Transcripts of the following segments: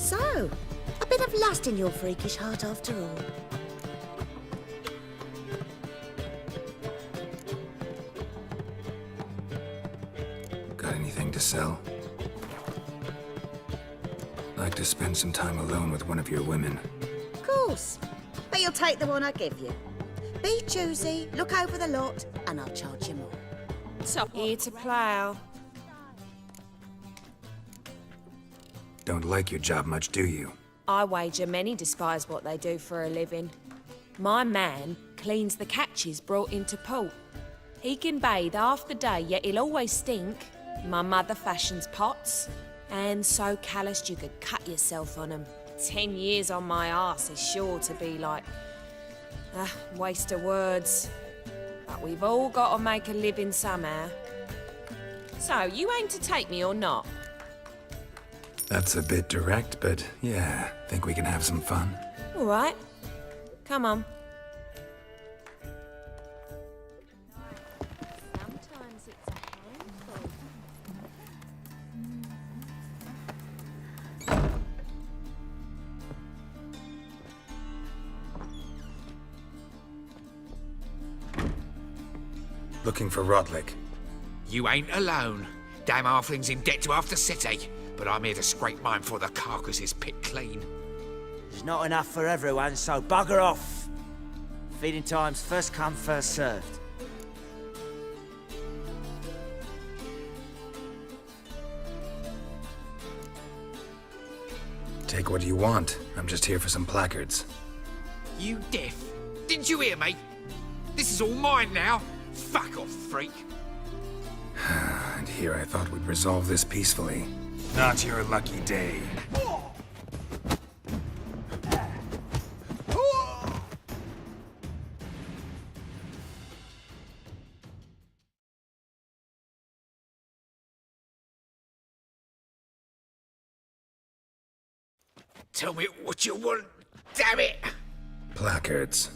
So, a bit of lust in your freakish heart after all. Got anything to sell? Like to spend some time alone with one of your women. Of course. But you'll take the one I give you. Be choosy, look over the lot, and I'll charge you more. So here to plough. Don't like your job much, do you? I wager many despise what they do for a living. My man cleans the catches brought into port. He can bathe half the day, yet he'll always stink. My mother fashions pots, and so calloused you could cut yourself on 'em. 10 years on my arse is sure to be like... waste of words. But we've all got to make a living somehow. So, you aim to take me or not? That's a bit direct, but yeah, think we can have some fun. All right. Come on. Sometimes it's a handful. Looking for Rotlick. You ain't alone. Damn halfling's in debt to half the city, but I'm here to scrape mine before the carcass is picked clean. There's not enough for everyone, so bugger off. Feeding time's first come, first served. Take what you want. I'm just here for some placards. You deaf? Didn't you hear me? This is all mine now. Fuck off, freak. And here I thought we'd resolve this peacefully. Not your lucky day. Tell me what you want, damn it! Placards.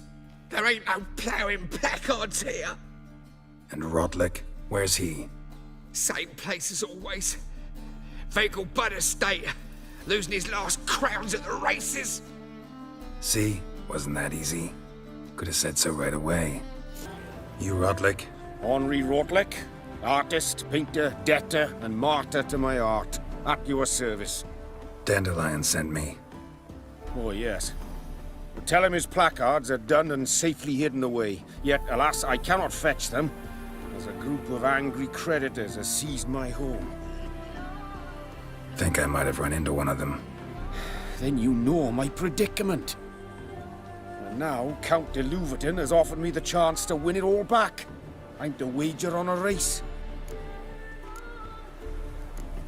There ain't no ploughing placards here. And Rotlick, where's he? Same place as always. Vehicle Bud Estate, losing his last crowns at the races. See? Wasn't that easy? Could have said so right away. You Rotlick? Henri Rotlick, artist, painter, debtor, and martyr to my art. At your service. Dandelion sent me. Oh, yes. Tell him his placards are done and safely hidden away. Yet, alas, I cannot fetch them, as a group of angry creditors has seized my home. Think I might have run into one of them. Then you know my predicament. And now, Count de Louverton has offered me the chance to win it all back. I'm to wager on a race.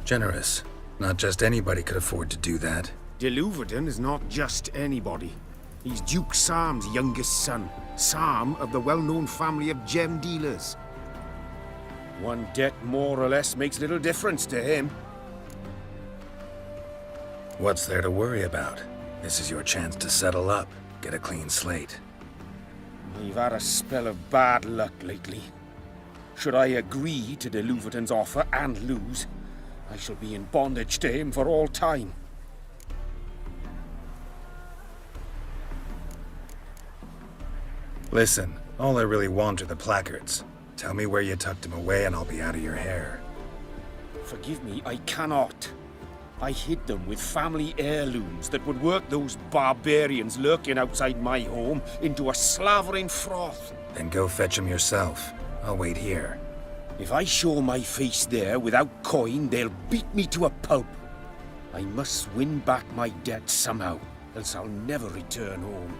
Generous. Not just anybody could afford to do that. De Louverton is not just anybody. He's Duke Sam's youngest son. Sam of the well-known family of gem dealers. One debt more or less makes little difference to him. What's there to worry about? This is your chance to settle up, get a clean slate. We've had a spell of bad luck lately. Should I agree to de Louverton's offer and lose, I shall be in bondage to him for all time. Listen, all I really want are the placards. Tell me where you tucked them away and I'll be out of your hair. Forgive me, I cannot. I hid them with family heirlooms that would work those barbarians lurking outside my home into a slavering froth. Then go fetch them yourself. I'll wait here. If I show my face there without coin, they'll beat me to a pulp. I must win back my debt somehow, else I'll never return home.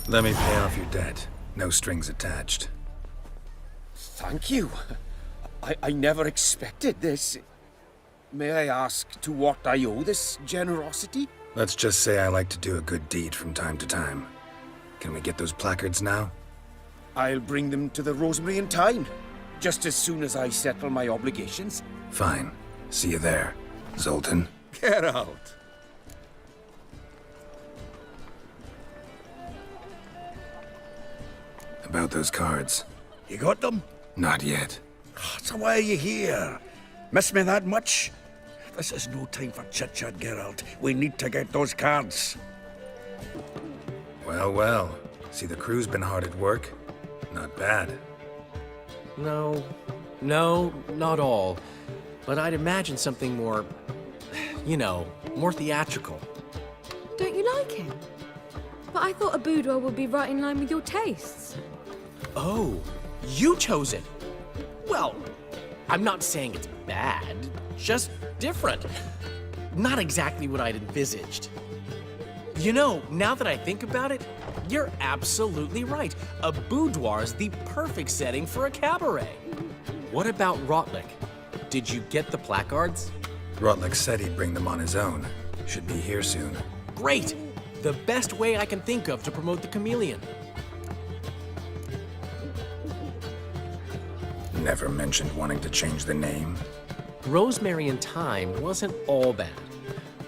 Let me pay off your debt. No strings attached. Thank you. I never expected this. May I ask to what I owe this generosity? Let's just say I like to do a good deed from time to time. Can we get those placards now? I'll bring them to the Rosemary in time, just as soon as I settle my obligations. Fine. See you there, Zoltan. Get out. About those cards. You got them? Not yet. So why are you here? Miss me that much? This is no time for chit-chat, Geralt. We need to get those cards. Well, well. See, the crew's been hard at work. Not bad. No, not all. But I'd imagine something more, you know, more theatrical. Don't you like him? But I thought a boudoir would be right in line with your tastes. Oh, you chose it. Well, I'm not saying it's bad, just different. Not exactly what I'd envisaged. You know, now that I think about it, you're absolutely right. A boudoir is the perfect setting for a cabaret. What about Rotlick? Did you get the placards? Rotlick said he'd bring them on his own. Should be here soon. Great! The best way I can think of to promote the Chameleon. Never mentioned wanting to change the name. Rosemary and Thyme wasn't all bad,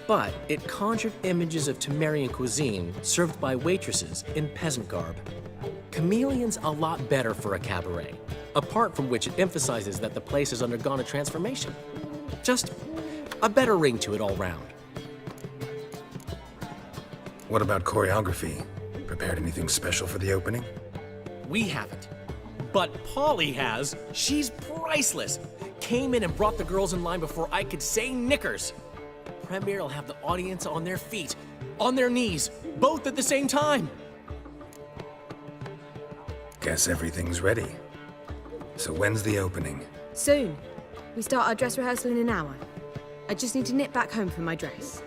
but it conjured images of Temerian cuisine served by waitresses in peasant garb. Chameleon's a lot better for a cabaret, apart from which it emphasizes that the place has undergone a transformation. Just a better ring to it all round. What about choreography? Prepared anything special for the opening? We haven't. But Polly has. She's priceless. Came in and brought the girls in line before I could say knickers. Premiere will have the audience on their feet, on their knees, both at the same time. Guess everything's ready. So when's the opening? Soon. We start our dress rehearsal in an hour. I just need to nip back home for my dress.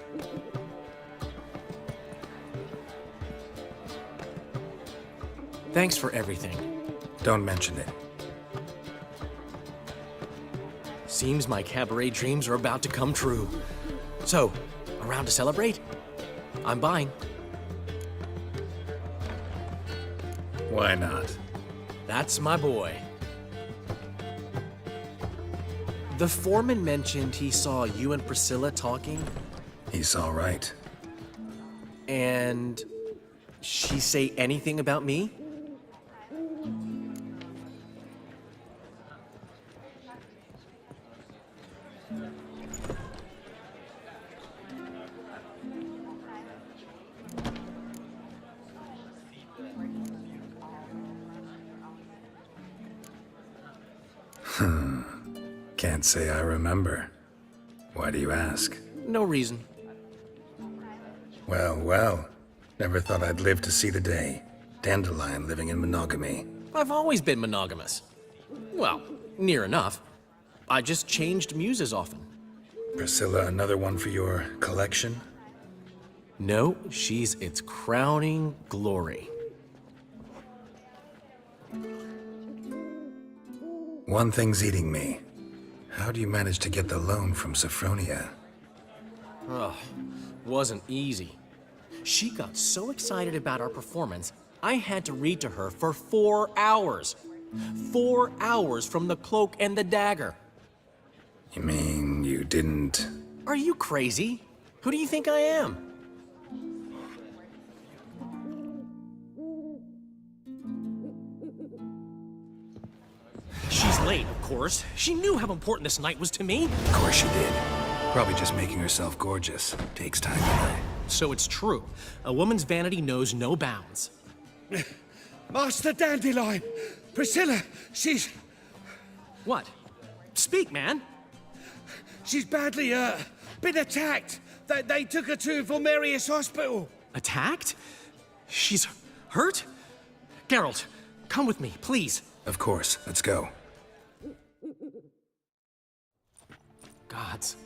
Thanks for everything. Don't mention it. Seems my cabaret dreams are about to come true. So, around to celebrate? I'm buying. Why not? That's my boy. The foreman mentioned he saw you and Priscilla talking, He's all right. and she say anything about me? Can't say I remember. Why do you ask? No reason. Well, well. Never thought I'd live to see the day. Dandelion living in monogamy. I've always been monogamous. Well, near enough. I just changed muses often. Priscilla, another one for your collection? No, she's its crowning glory. One thing's eating me. How do you manage to get the loan from Sophronia? Ugh, wasn't easy. She got so excited about our performance, I had to read to her for 4 hours. 4 hours from The Cloak and the Dagger. You mean you didn't... Are you crazy? Who do you think I am? She's late, of course. She knew how important this night was to me. Of course she did. Probably just making herself gorgeous. Takes time, you know. So it's true. A woman's vanity knows no bounds. Master Dandelion! Priscilla, she's What? Speak, man. badly, been attacked. They took her to Vulmerius Hospital. Attacked? She's hurt? Geralt, come with me, please. Of course. Let's go. Gods.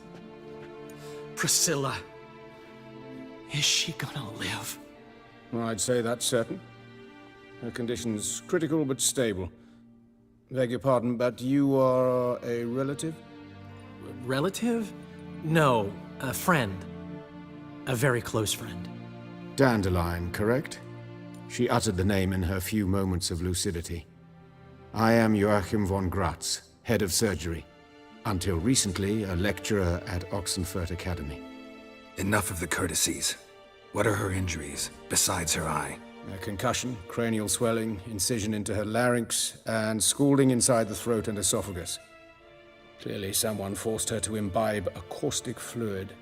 Priscilla. Is she gonna live? I'd say that's certain. Her condition's critical but stable. Beg your pardon, but you are a relative? Relative? No, a friend. A very close friend. Dandelion, correct? She uttered the name in her few moments of lucidity. I am Joachim von Gratz, head of surgery. Until recently, a lecturer at Oxenfurt Academy. Enough of the courtesies. What are her injuries, besides her eye? A concussion, cranial swelling, incision into her larynx, and scalding inside the throat and esophagus. Clearly someone forced her to imbibe a caustic fluid.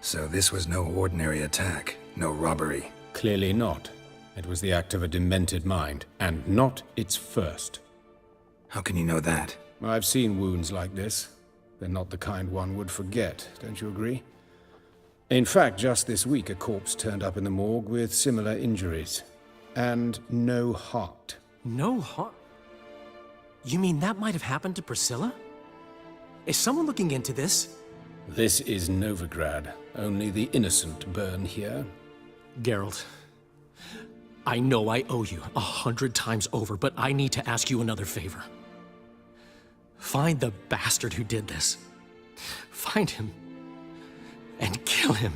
So this was no ordinary attack, no robbery. Clearly not. It was the act of a demented mind, and not its first. How can you know that? I've seen wounds like this. They're not the kind one would forget, don't you agree? In fact, just this week a corpse turned up in the morgue with similar injuries. And no heart. No heart? You mean that might have happened to Priscilla? Is someone looking into this? This is Novigrad. Only the innocent burn here. Geralt, I know I owe you 100 times over, but I need to ask you another favor. Find the bastard who did this. Find him and kill him.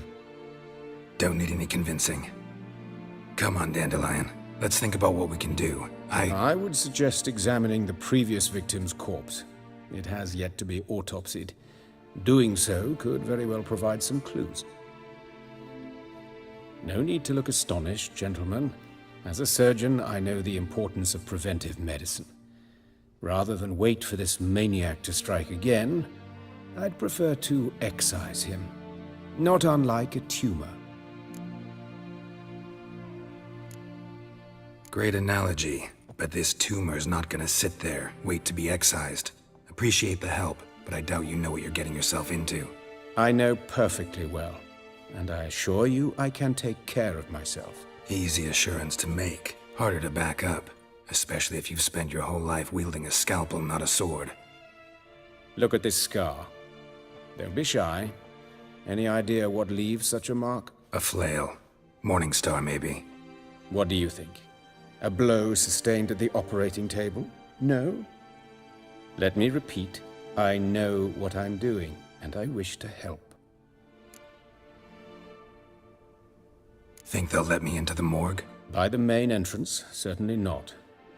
Don't need any convincing. Come on, Dandelion. Let's think about what we can do. I would suggest examining the previous victim's corpse. It has yet to be autopsied. Doing so could very well provide some clues. No need to look astonished, gentlemen. As a surgeon, I know the importance of preventive medicine. Rather than wait for this maniac to strike again, I'd prefer to excise him. Not unlike a tumor. Great analogy, but this tumor's not gonna sit there, wait to be excised. Appreciate the help, but I doubt you know what you're getting yourself into. I know perfectly well, and I assure you I can take care of myself. Easy assurance to make, harder to back up, especially if you've spent your whole life wielding a scalpel, not a sword. Look at this scar. Don't be shy. Any idea what leaves such a mark? A flail. Morning Star, maybe. What do you think? A blow sustained at the operating table? No? Let me repeat. I know what I'm doing, and I wish to help. Think they'll let me into the morgue? By the main entrance, certainly not.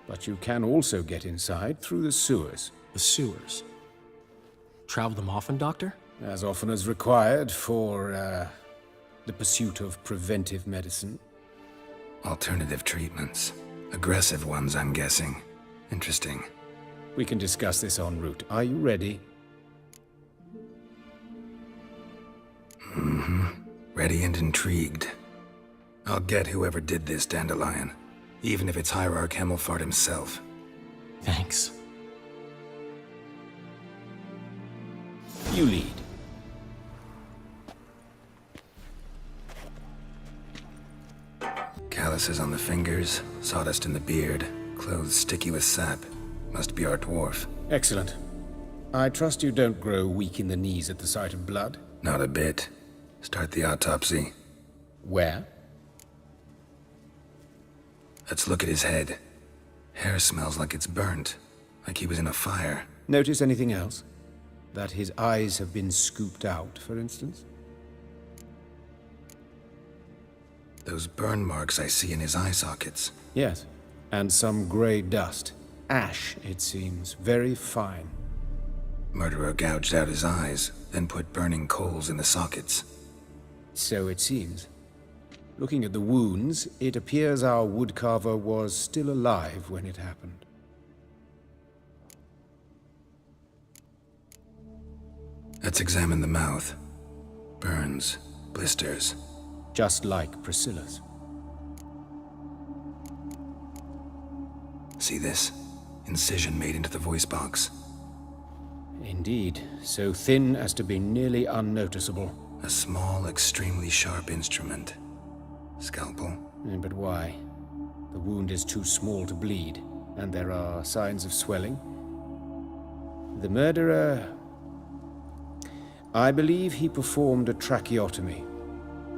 But you can also get inside through the sewers. The sewers? Travel them often, Doctor? As often as required for, the pursuit of preventive medicine. Alternative treatments. Aggressive ones, I'm guessing. Interesting. We can discuss this en route. Are you ready? Mm-hmm. Ready and intrigued. I'll get whoever did this, Dandelion. Even if it's Hierarch Hemelfart himself. Thanks. You lead. Calluses on the fingers, sawdust in the beard, clothes sticky with sap. Must be our dwarf. Excellent. I trust you don't grow weak in the knees at the sight of blood? Not a bit. Start the autopsy. Where? Let's look at his head. Hair smells like it's burnt, like he was in a fire. Notice anything else? That his eyes have been scooped out, for instance? Those burn marks I see in his eye sockets. Yes. And some grey dust. Ash, it seems. Very fine. Murderer gouged out his eyes, then put burning coals in the sockets. So it seems. Looking at the wounds, it appears our woodcarver was still alive when it happened. Let's examine the mouth. Burns, blisters. Just like Priscilla's. See this? Incision made into the voice box. Indeed, so thin as to be nearly unnoticeable. A small, extremely sharp instrument. Scalpel? But why? The wound is too small to bleed, and there are signs of swelling. The murderer... I believe he performed a tracheotomy,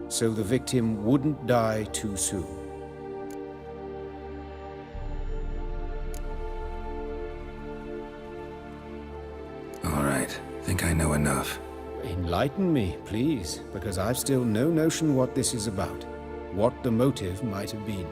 so the victim wouldn't die too soon. All right, think I know enough. Enlighten me, please, because I've still no notion what this is about, what the motive might have been.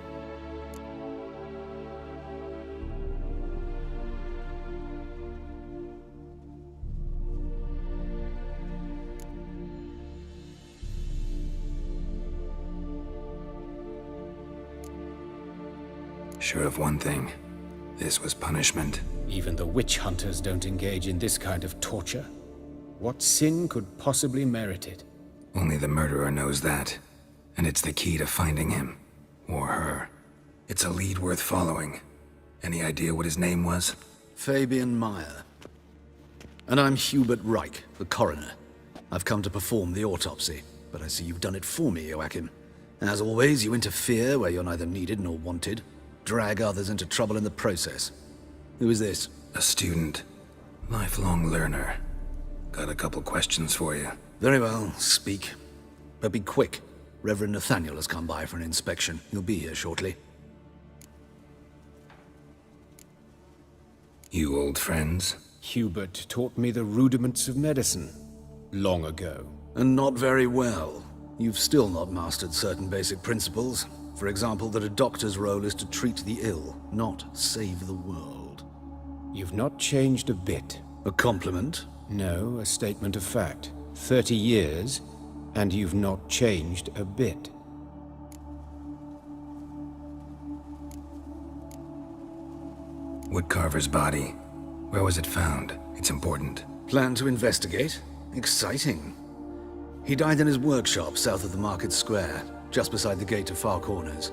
Sure of one thing. This was punishment. Even the witch hunters don't engage in this kind of torture. What sin could possibly merit it? Only the murderer knows that. And it's the key to finding him. Or her. It's a lead worth following. Any idea what his name was? Fabian Meyer. And I'm Hubert Reich, the coroner. I've come to perform the autopsy, but I see you've done it for me, Joachim. As always, you interfere where you're neither needed nor wanted. Drag others into trouble in the process. Who is this? A student. Lifelong learner. Got a couple questions for you. Very well, speak. But be quick. Reverend Nathaniel has come by for an inspection. He'll be here shortly. You old friends? Hubert taught me the rudiments of medicine. Long ago. And not very well. You've still not mastered certain basic principles. For example, that a doctor's role is to treat the ill, not save the world. You've not changed a bit. A compliment? No, a statement of fact. 30 years, and you've not changed a bit. Woodcarver's body. Where was it found? It's important. Plan to investigate? Exciting. He died in his workshop south of the Market Square, just beside the gate to Far Corners.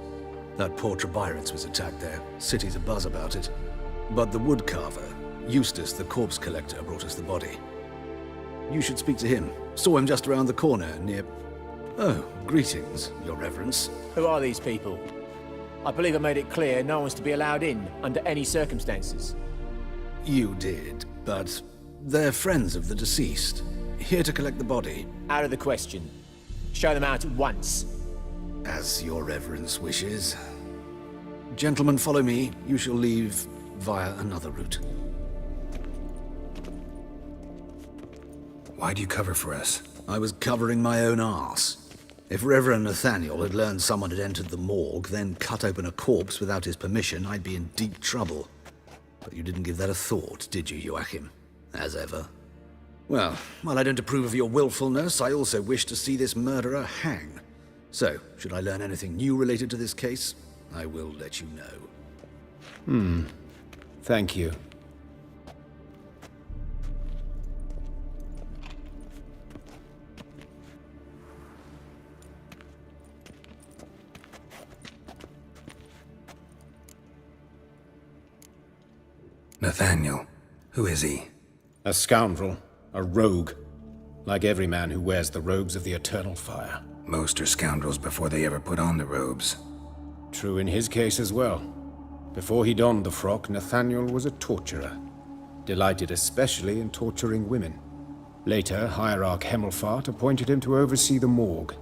That poor Trebyritz was attacked there. City's abuzz about it. But the woodcarver, Eustace the corpse collector, brought us the body. You should speak to him. Saw him just around the corner near... Oh, greetings, Your Reverence. Who are these people? I believe I made it clear no one's to be allowed in under any circumstances. You did, but they're friends of the deceased. Here to collect the body. Out of the question. Show them out at once. As Your Reverence wishes. Gentlemen, follow me. You shall leave via another route. Why'd you cover for us? I was covering my own arse. If Reverend Nathaniel had learned someone had entered the morgue, then cut open a corpse without his permission, I'd be in deep trouble. But you didn't give that a thought, did you, Joachim? As ever. Well, while I don't approve of your willfulness, I also wish to see this murderer hang. So, should I learn anything new related to this case, I will let you know. Thank you. Nathaniel. Who is he? A scoundrel. A rogue. Like every man who wears the robes of the Eternal Fire. Most are scoundrels before they ever put on the robes. True in his case as well. Before he donned the frock, Nathaniel was a torturer. Delighted especially in torturing women. Later, Hierarch Hemmelfart appointed him to oversee the morgue.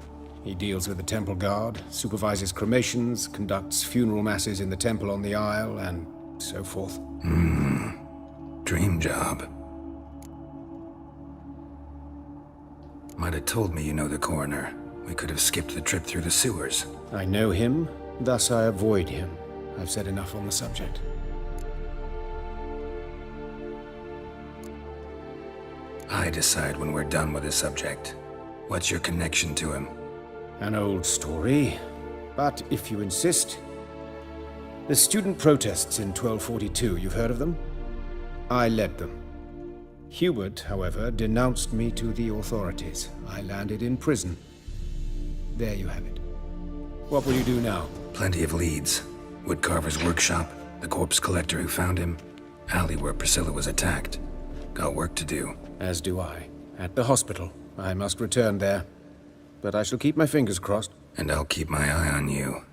He deals with the temple guard, supervises cremations, conducts funeral masses in the temple on the Isle, and so forth. Dream job. Might have told me you know the coroner. We could have skipped the trip through the sewers. I know him, thus I avoid him. I've said enough on the subject. I decide when we're done with the subject. What's your connection to him? An old story, but if you insist. The student protests in 1242, you've heard of them? I led them. Hubert, however, denounced me to the authorities. I landed in prison. There you have it. What will you do now? Plenty of leads. Woodcarver's workshop, the corpse collector who found him, alley where Priscilla was attacked. Got work to do. As do I. At the hospital. I must return there. But I shall keep my fingers crossed. And I'll keep my eye on you.